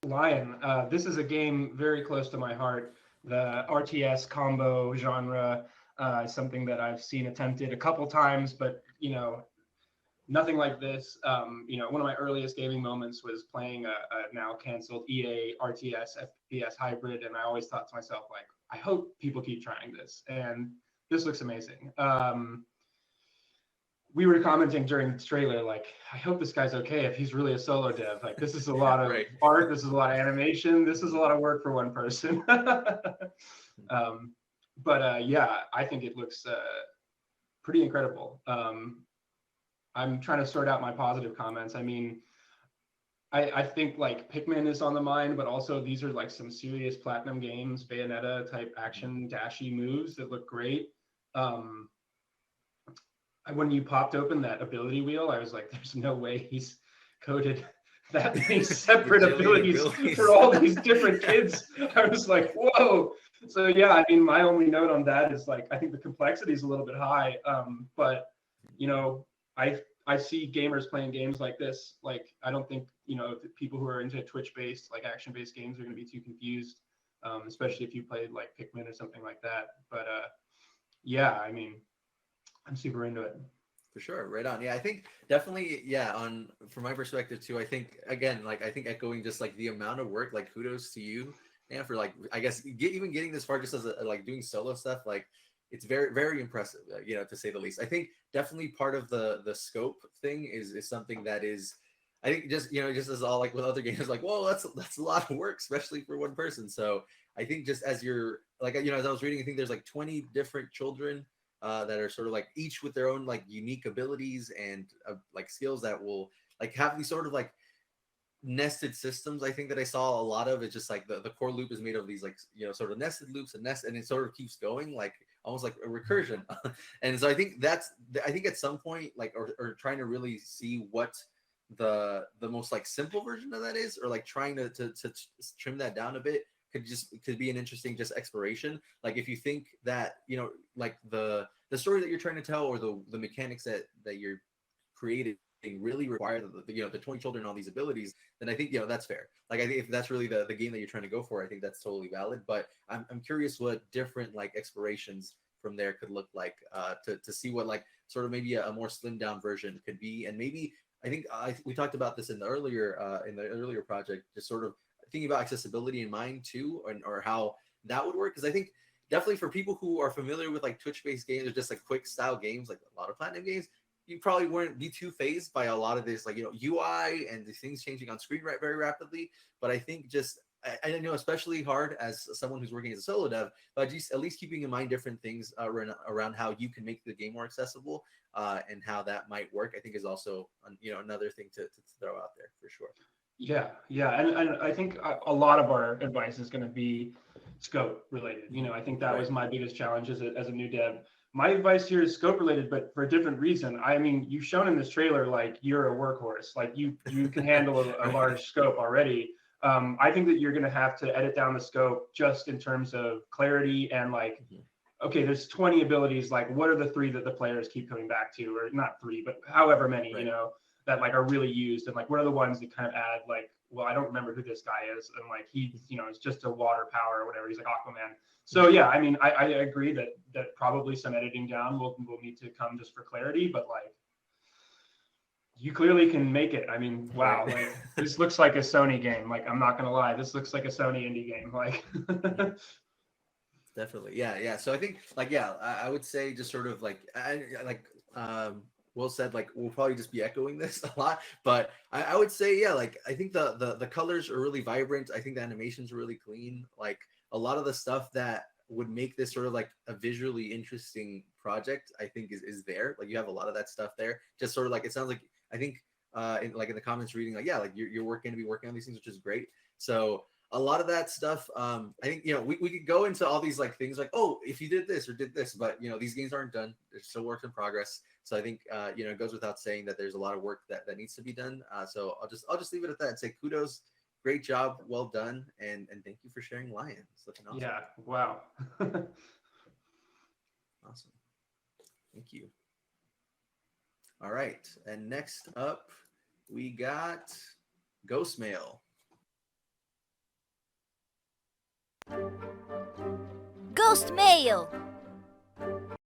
Lion, this is a game very close to my heart. The RTS combo genre is something that I've seen attempted a couple times, but nothing like this. One of my earliest gaming moments was playing a now canceled EA RTS FPS hybrid, and I always thought to myself, like, I hope people keep trying this, and this looks amazing. We were commenting during the trailer, like, I hope this guy's okay if he's really a solo dev. Like, this is a lot of Right. art, this is a lot of animation, this is a lot of work for one person. Yeah, I think it looks pretty incredible. I'm trying to sort out my positive comments. I mean, I think like Pikmin is on the mind, but also these are like some serious platinum games, Bayonetta type action dashy moves that look great. Um, when you popped open that ability wheel, I was like, there's no way he's coded that many separate abilities for all these different kids. I was like, whoa. So yeah, I mean, my only note on that is like, I think the complexity is a little bit high. But you know, I see gamers playing games like this. Like, I don't think, the people who are into Twitch-based, like action-based games are going to be too confused, especially if you played like Pikmin or something like that. But yeah, I mean, I'm super into it. For sure, right on. Yeah, I think definitely. Yeah, on from my perspective too. I think again, like I think echoing just like the amount of work. Like kudos to you, and for like I guess even getting this far just as like doing solo stuff. Like it's very very impressive. To say the least. I think definitely part of the scope thing is something that is. I think just as all like with other games, like whoa, that's a lot of work, especially for one person. So I think just as you're like as I was reading, I think there's like 20 different children that are sort of like each with their own like unique abilities and like skills that will like have these sort of like nested systems. I think that I saw a lot of it's just like the core loop is made of these like sort of nested loops and it sort of keeps going like almost like a recursion. And so I think I think at some point like or trying to really see what the most like simple version of that is or like trying to trim that down a bit could be an interesting just exploration. Like if you think that like the story that you're trying to tell or the mechanics that you're creating really require the 20 children and all these abilities, then I think that's fair. Like I think if that's really the game that you're trying to go for, I think that's totally valid. But I'm curious what different like explorations from there could look like to see what like sort of maybe a more slimmed down version could be. And maybe I think we talked about this in the earlier project, just sort of thinking about accessibility in mind too, or how that would work. Because I think definitely for people who are familiar with like Twitch-based games or just like quick style games, like a lot of platinum games, you probably wouldn't be too phased by a lot of this, like UI and the things changing on screen very rapidly. But I think just I know especially hard as someone who's working as a solo dev, but just at least keeping in mind different things around how you can make the game more accessible and how that might work. I think is also another thing to throw out there for sure. Yeah, and I think a lot of our advice is going to be scope related. I think that was my biggest challenge as a new dev. My advice here is scope related, but for a different reason. I mean, you've shown in this trailer like you're a workhorse, like you can handle a large scope already. I think that you're going to have to edit down the scope just in terms of clarity and like, okay, there's 20 abilities. Like, what are the three that the players keep coming back to, or not three, but however many, that like are really used, and like what are the ones that kind of add like, well, I don't remember who this guy is, and like he is just a water power or whatever, he's like Aquaman. So yeah, I mean, I agree that probably some editing down will need to come just for clarity, but like you clearly can make it. I mean, wow, like this looks like a Sony game. Like, I'm not gonna lie, this looks like a Sony indie game. Like Definitely. Yeah. So I think like, yeah, I would say just sort of like, Will said, like, we'll probably just be echoing this a lot, but I would say, yeah, like, I think the colors are really vibrant. I think the animations are really clean. Like a lot of the stuff that would make this sort of like a visually interesting project, I think is there. Like you have a lot of that stuff there. Just sort of like, it sounds like, I think in the comments reading, like, yeah, like you're working to be working on these things, which is great. So a lot of that stuff, I think, we could go into all these like things like, oh, if you did this or did this, but these games aren't done. They're still work in progress. So I think, it goes without saying that there's a lot of work that needs to be done. So I'll just leave it at that and say kudos, great job, well done, and thank you for sharing Lion. It's looking awesome. Yeah, wow. Awesome. Thank you. All right, and next up we got Ghost Mail. Ghost Mail.